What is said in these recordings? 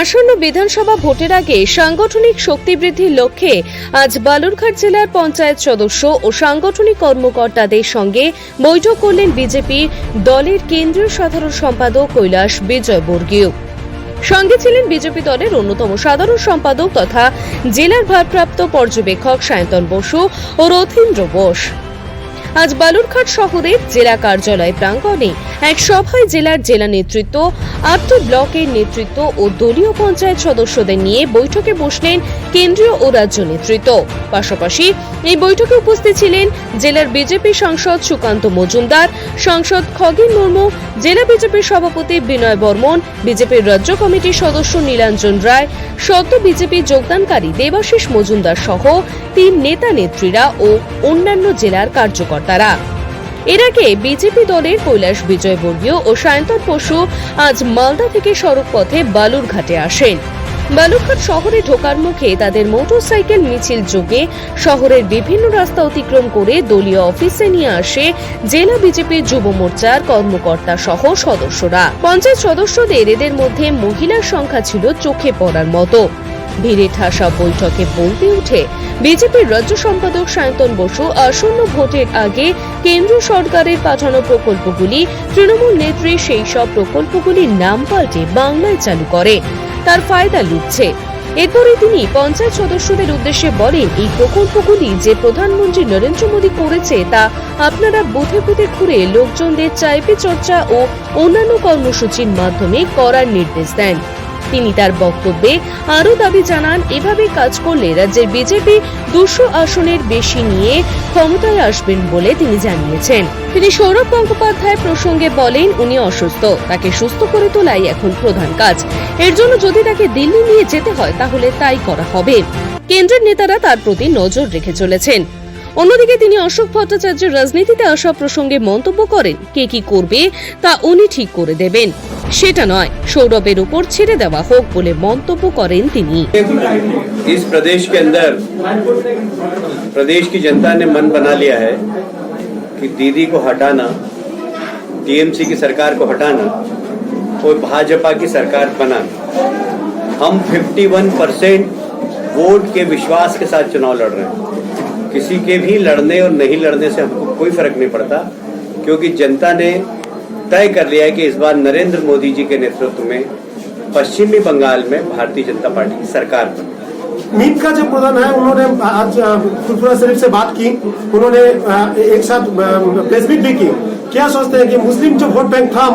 আসন্ন বিধানসভা ভোটের আগে সাংগঠনিক শক্তি বৃদ্ধির লক্ষ্যে আজ বালুরঘাট জেলার পঞ্চায়েত সদস্য ও সাংগঠনিক কর্মকর্তাদের সঙ্গে বৈঠক করলেন বিজেপি দলের কেন্দ্রীয় সাধারণ সম্পাদক কৈলাস বিজয়বর্গীয়। সঙ্গে ছিলেন বিজেপি দলের অন্যতম সাধারণ সম্পাদক তথা জেলার ভারপ্রাপ্ত পর্যবেক্ষক সায়ন্তন বসু ও রথীন্দ্র বোস। আজ বালুরঘাট শহরের জেলা কার্যালয় প্রাঙ্গণে এক সভায় জেলার জেলা নেতৃত্ব, 8টি ব্লকের নেতৃত্ব ও দলীয় পঞ্চায়েত সদস্যদের নিয়ে বৈঠকে বসলেন কেন্দ্রীয় ও রাজ্য নেতৃত্ব। পাশাপাশি এই বৈঠকে উপস্থিত ছিলেন জেলার বিজেপি সাংসদ সুকান্ত মজুমদার, সাংসদ খগেন মুর্মু, জেলা বিজেপির সভাপতি বিনয় বর্মন, বিজেপির রাজ্য কমিটির সদস্য নীলাঞ্জন রায়, সদ্য বিজেপি যোগদানকারী দেবাশিস মজুমদার সহ 3 নেতা নেত্রীরা ও অন্যান্য জেলার কার্যকর্তারা। এর আগে বিজেপি দলের কৈলাস বিজয়বর্গীয় ও সায়ন্তন বসু আজ মালদা থেকে সড়ক পথে বালুরঘাটে আসেন। বালুরঘাট শহরে ঢোকার মুখে তাদের মোটরসাইকেল মিছিল যোগে শহরের বিভিন্ন রাস্তা অতিক্রম করে দলীয় অফিসে নিয়ে আসে জেলা বিজেপির যুব মোর্চার কর্মকর্তা সহ সদস্যরা। পঞ্চায়েত সদস্যদের এদের মধ্যে মহিলার সংখ্যা ছিল চোখে পড়ার মতো। ভিড়ে ঠাসা বৈঠকে বলতে উঠে বিজেপির রাজ্য সম্পাদক সায়ন্তন বসু আসন্ন ভোটের আগে কেন্দ্র সরকারের পাঠানো প্রকল্পগুলি তৃণমূল নেত্রী সেই সব প্রকল্পগুলির নাম পাল্টে বাংলায় চালু করে তার ফায়দা লুটছে। এরপরে তিনি পঞ্চায়েত সদস্যদের উদ্দেশ্যে বলেন, এই প্রকল্পগুলি যে প্রধানমন্ত্রী নরেন্দ্র মোদী করেছে তা আপনারা বুথে বুথে ঘুরে লোকজনদের চাইপে চর্চা ও অন্যান্য কর্মসূচির মাধ্যমে করার নির্দেশ দেন। তিনি তার বক্তব্যে আরও দাবি জানান, এভাবে কাজ করলে রাজ্যের বিজেপি 200 আসনের বেশি নিয়ে ক্ষমতায় আসবেন বলে তিনি জানিয়েছেন। তিনি সৌরভ গঙ্গোপাধ্যায় প্রসঙ্গে বলেন, উনি অসুস্থ, তাকে সুস্থ করে তোলাই এখন প্রধান কাজ। এর জন্য যদি তাকে দিল্লি নিয়ে যেতে হয় তাহলে তাই করা হবে। কেন্দ্রের নেতারা তার প্রতি নজর রেখে চলেছেন। অন্যদিকে তিনি অশোক ভট্টাচার্যের রাজনীতিতে আসা প্রসঙ্গে মন্তব্য করেন, কে কি করবে তা উনি ঠিক করে দেবেন, সেটা নয় সৌরভের উপর ছেড়ে দেওয়া হোক বলে মন্তব্য করেন তিনি। इस प्रदेश के अंदर प्रदेश की जनता ने मन बना लिया है कि दीदी को हटाना, टीएमसी की सरकार को हटाना और भाजपा की सरकार बनाना। हम 51% वोट के विश्वास के साथ चुनाव लड़ रहे हैं। किसी के भी लड़ने और नहीं लड़ने से हमको कोई फर्क नहीं पड़ता, क्योंकि जनता ने तय कर लिया है कि इस बार नरेंद्र मोदी जी के नेतृत्व में पश्चिमी बंगाल में भारतीय जनता पार्टी की सरकार बने। मीत का जो प्रधान है उन्होंने आज फुलपुरा शरीफ से बात की, उन्होंने एक साथ प्रेस मीट भी की। क्या सोचते हैं कि मुस्लिम जो वोट बैंक था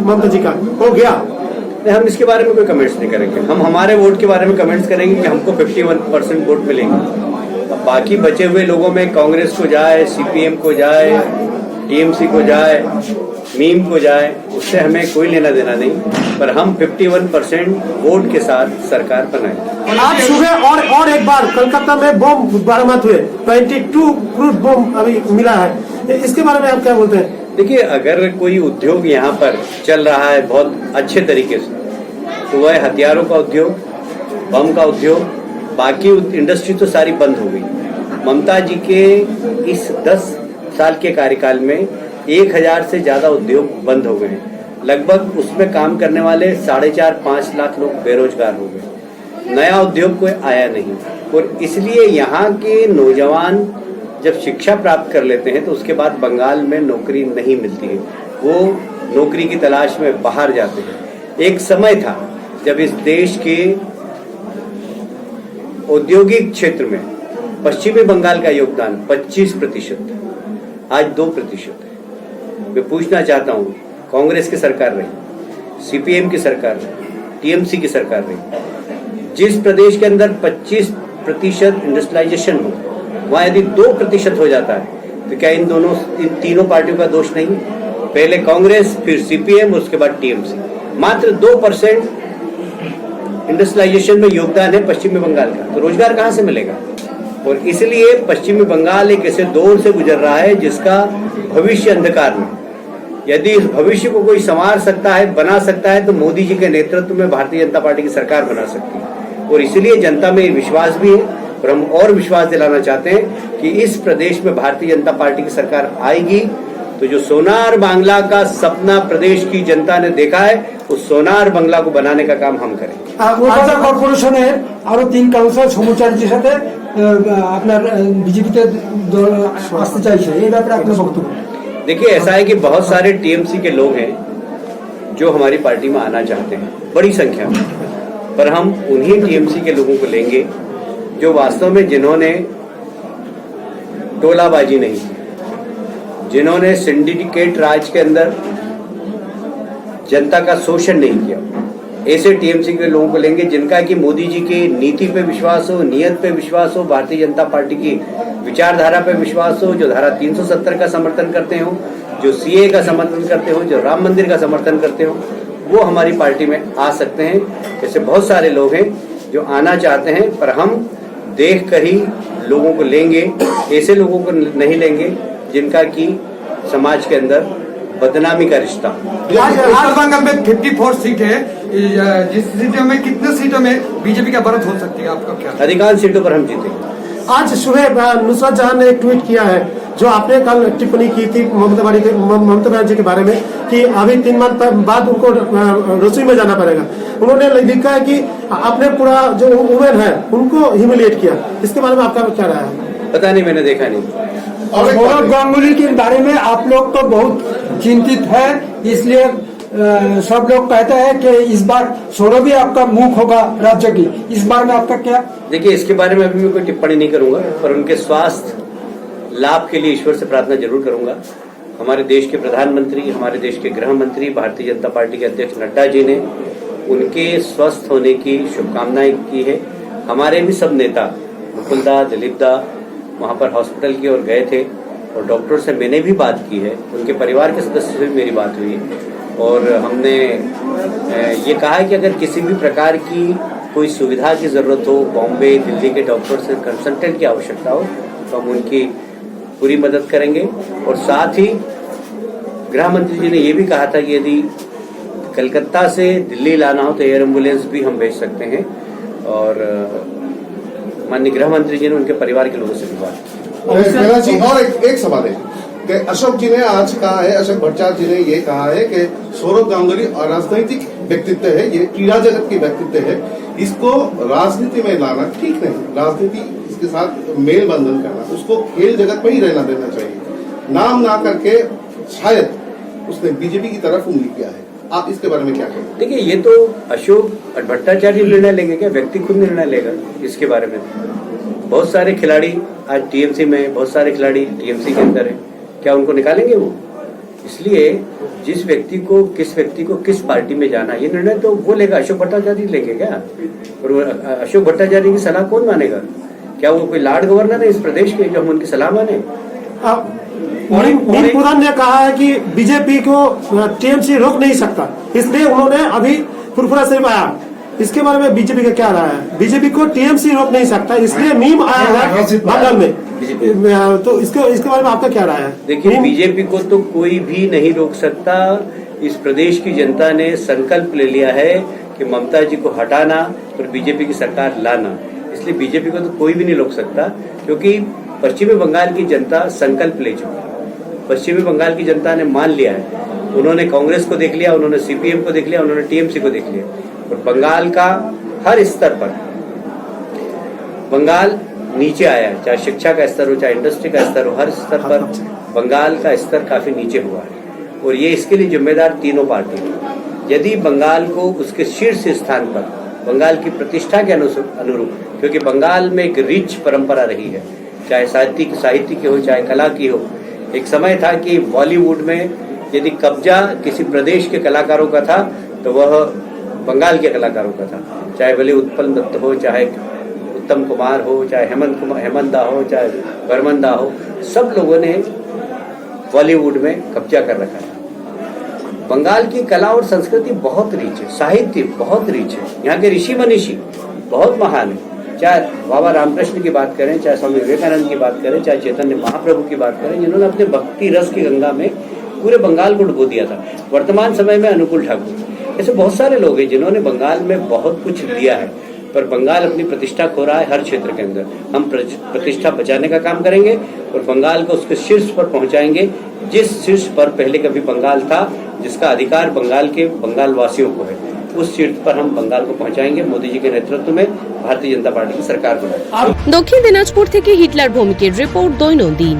ममता जी का हो गया? हम इसके बारे में कोई कमेंट्स नहीं करेंगे। हम हमारे वोट के बारे में कमेंट्स करेंगे कि हमको 51% वोट मिलेंगे। अब बाकी बचे हुए लोगों में कांग्रेस को जाए, सीपीएम को जाए, टीएमसी को जाए, मीम को जाए, उससे हमें कोई लेना देना नहीं, पर हम 51% वोट के साथ सरकार बनाएंगे। आज सुबह और एक बार कोलकाता में बम बरामद हुए, 22 क्रूड बम अभी मिला है, इसके बारे में आप क्या बोलते हैं? देखिए, अगर कोई उद्योग यहाँ पर चल रहा है बहुत अच्छे तरीके से, तो वह हथियारों का उद्योग, बम का उद्योग, बाकी इंडस्ट्री तो सारी बंद हो गई। ममता जी के इस 10 साल के कार्यकाल में 1000 से ज्यादा उद्योग बंद हो गए। लगभग उसमें काम करने वाले 4.5-5 लाख लोग बेरोजगार हो गए। नया उद्योग कोई आया नहीं, और इसलिए यहाँ के नौजवान जब शिक्षा प्राप्त कर लेते हैं तो उसके बाद बंगाल में नौकरी नहीं मिलती है, वो नौकरी की तलाश में बाहर जाते हैं। एक समय था जब इस देश के औद्योगिक क्षेत्र में पश्चिमी बंगाल का योगदान 25% था, आज 2% है। मैं पूछना चाहता हूँ, कांग्रेस की सरकार रही, सीपीएम की सरकार रही, टीएमसी की सरकार रही, जिस प्रदेश के अंदर 25% इंडस्ट्रियलाइजेशन हो, वहाँ यदि 2% हो जाता है तो क्या इन तीनों पार्टियों का दोष नहीं? पहले कांग्रेस, फिर सीपीएम, उसके बाद टीएमसी। मात्र 2% इंडस्ट्रियलाइजेशन में योगदान है पश्चिमी बंगाल का, तो रोजगार कहाँ से मिलेगा? और इसलिए पश्चिमी बंगाल एक ऐसे दौर से गुजर रहा है जिसका भविष्य अंधकार में। यदि इस भविष्य को कोई संवार सकता है, बना सकता है, तो मोदी जी के नेतृत्व में भारतीय जनता पार्टी की सरकार बना सकती है। और इसीलिए जनता में विश्वास भी है, और हम और विश्वास दिलाना चाहते हैं कि इस प्रदेश में भारतीय जनता पार्टी की सरकार आएगी तो तो जो सोनार बांग्ला का सपना प्रदेश की जनता ने देखा है, उस सोनार बांग्ला को बनाने का काम हम करेंगे। কলকাতা কর্পোরেশনের আরো 3 কাউন্সিলর সমচারীর সাথে আপনার বিজেপিতে আসতে চাইছে, এই ব্যাপারে আপনার বক্তব্য? देखिए, ऐसा है कि बहुत सारे टीएमसी के लोग हैं जो हमारी पार्टी में आना चाहते हैं, बड़ी संख्या में, पर हम उन्हीं टीएमसी के लोगों को लेंगे जो वास्तव में जिन्होंने टोलाबाजी नहीं की, जिन्होंने सिंडिकेट राज के अंदर जनता का शोषण नहीं किया। ऐसे टीएमसी के लोगों को लेंगे जिनका कि मोदी जी की नीति पे विश्वास हो, नियत पे विश्वास हो, भारतीय जनता पार्टी की विचारधारा पे विश्वास हो, जो धारा 370 का समर्थन करते हो, जो सीए का समर्थन करते हो, जो राम मंदिर का समर्थन करते हो, वो हमारी पार्टी में आ सकते हैं। ऐसे बहुत सारे लोग हैं जो आना चाहते हैं, पर हम देख कर ही लोगों को लेंगे। ऐसे लोगों को नहीं लेंगे जिनका कि समाज के अंदर बदनामी का रिश्ता। आज बंगाल में 54 सीट है, जिस सीटों में कितने सीटों में बीजेपी का बढ़त हो सकती है, आपका क्या? अधिकांश सीटों पर हम जीतेंगे। आज सुबह नुसरत जहां ने एक ट्वीट किया है, जो आपने कल टिप्पणी की थी ममता बनर्जी के बारे में, कि अभी 3 माह बाद उनको रसोई में जाना पड़ेगा। उन्होंने लिखा है कि आपने पूरा जो वुमेन है उनको ह्यूमिलिएट किया। इसके बारे में आपका क्या राय है? पता नहीं, मैंने देखा नहीं। सौरभ गांगुली के बारे में आप लोग तो बहुत चिंतित है, इसलिए सब लोग कहते हैं कि इस बार सौरभ ही आपका मुख होगा राज्य की। इस बार में आपका क्या? देखिए, इसके बारे में अभी मैं कोई टिप्पणी नहीं करूंगा, पर उनके स्वास्थ्य लाभ के लिए ईश्वर से प्रार्थना जरूर करूंगा। हमारे देश के प्रधानमंत्री, हमारे देश के गृह मंत्री, भारतीय जनता पार्टी के अध्यक्ष नड्डा जी ने उनके स्वस्थ होने की शुभकामनाएं की है। हमारे भी सब नेता, मुकुल दा, दिलीप दा, वहां पर हॉस्पिटल की ओर गए थे और डॉक्टर से मैंने भी बात की है, उनके परिवार के सदस्य से भी मेरी बात हुई और हमने ये कहा है कि अगर किसी भी प्रकार की कोई सुविधा की जरूरत हो, बॉम्बे, दिल्ली के डॉक्टर से कंसल्टेंट की आवश्यकता हो, तो हम उनकी पूरी मदद करेंगे। और साथ ही गृह मंत्री जी ने ये भी कहा था कि यदि कलकत्ता से दिल्ली लाना हो तो एयर एम्बुलेंस भी हम भेज सकते हैं। और माननीय गृह मंत्री जी ने उनके परिवार के लोगों से भी बात की। और एक सवाल है कि अशोक जी ने आज कहा है, अशोक भट्टाचार्य जी ने ये कहा है कि सौरभ गांगुली राजनीतिक व्यक्तित्व है, ये क्रीड़ा जगत की व्यक्तित्व है, इसको राजनीति में लाना ठीक नहीं, राजनीति इसके साथ मेल बंधन करना, उसको खेल जगत में ही रहना देना चाहिए। नाम ना करके शायद उसने बीजेपी की तरफ उंगली किया है, आप इसके बारे में क्या कहेंगे? देखिए, ये तो अशोक भट्टाचार्य निर्णय लेंगे क्या? व्यक्ति खुद निर्णय लेगा इसके बारे में। बहुत सारे खिलाड़ी आज टीएमसी में, बहुत सारे खिलाड़ी टीएमसी के अंदर है, क्या उनको निकालेंगे वो? इसलिए जिस व्यक्ति को किस पार्टी में जाना, ये निर्णय तो वो लेगा, अशोक भट्टाचार्य लेंगे क्या? और अशोक भट्टाचार्य की सलाह कौन मानेगा? क्या वो कोई लार्ड गवर्नर है इस प्रदेश के जो हम उनकी सलाह माने? नील प्रधान ने कहा है कि बीजेपी को टीएमसी रोक नहीं सकता, इसलिए उन्होंने अभी फुरफुरा शरीफ आया। इसके बारे में बीजेपी का क्या राय है? बीजेपी को टीएमसी रोक नहीं सकता, इसलिए नीम आया है बंगाल में, तो इसके बारे में आपका क्या राय है? देखिए, बीजेपी को तो कोई भी नहीं रोक सकता। इस प्रदेश की जनता ने संकल्प ले लिया है कि ममता जी को हटाना और बीजेपी की सरकार लाना, इसलिए बीजेपी को तो कोई भी नहीं रोक सकता, क्योंकि पश्चिमी बंगाल की जनता संकल्प ले चुकी है। पश्चिमी बंगाल की जनता ने मान लिया है, उन्होंने कांग्रेस को देख लिया, उन्होंने सीपीएम को देख लिया, उन्होंने टीएमसी को देख लिया। और बंगाल का हर स्तर पर बंगाल नीचे आया है, चाहे शिक्षा का स्तर हो, चाहे इंडस्ट्री का स्तर हो, हर स्तर पर बंगाल का स्तर काफी नीचे हुआ है। और ये इसके लिए जिम्मेदार तीनों पार्टी हैं। यदि बंगाल को उसके शीर्ष स्थान पर, बंगाल की प्रतिष्ठा के अनुरूप, क्योंकि बंगाल में एक रिच परंपरा रही है, चाहे साहित्य की हो, चाहे कला की हो। एक समय था कि बॉलीवुड में यदि कब्जा किसी प्रदेश के कलाकारों का था तो वह बंगाल के कलाकारों का था, चाहे भले उत्पल दत्त हो, चाहे उत्तम कुमार हो, चाहे हेमंत दा हो, चाहे बर्मन दा हो, सब लोगों ने बॉलीवुड में कब्जा कर रखा है। बंगाल की कला और संस्कृति बहुत रिच है, साहित्य बहुत रिच है, यहाँ के ऋषि मनीषी बहुत महान है। चाहे बाबा रामकृष्ण की बात करें, चाहे स्वामी विवेकानंद की बात करें, चाहे चैतन्य महाप्रभु की बात करें, जिन्होंने अपने भक्ति रस की गंगा में पूरे बंगाल को डुबो दिया था। वर्तमान समय में अनुकूल ठाकुर, ऐसे बहुत सारे लोग हैं जिन्होंने बंगाल में बहुत कुछ दिया है। पर बंगाल अपनी प्रतिष्ठा खो रहा है हर क्षेत्र के अंदर। हम प्रतिष्ठा बचाने का काम करेंगे और बंगाल को उसके शीर्ष पर पहुंचाएंगे, जिस शीर्ष पर पहले कभी बंगाल था, जिसका अधिकार बंगाल के बंगाल वासियों को है, उस शीर्ष पर हम बंगाल को पहुंचाएंगे। मोदी जी के नेतृत्व में भारतीय जनता पार्टी की सरकार बनाएगी। दक्षिण दिनाजपुर থেকে হিটলার ভৌমিকের রিপোর্ট দৈনন্দিন।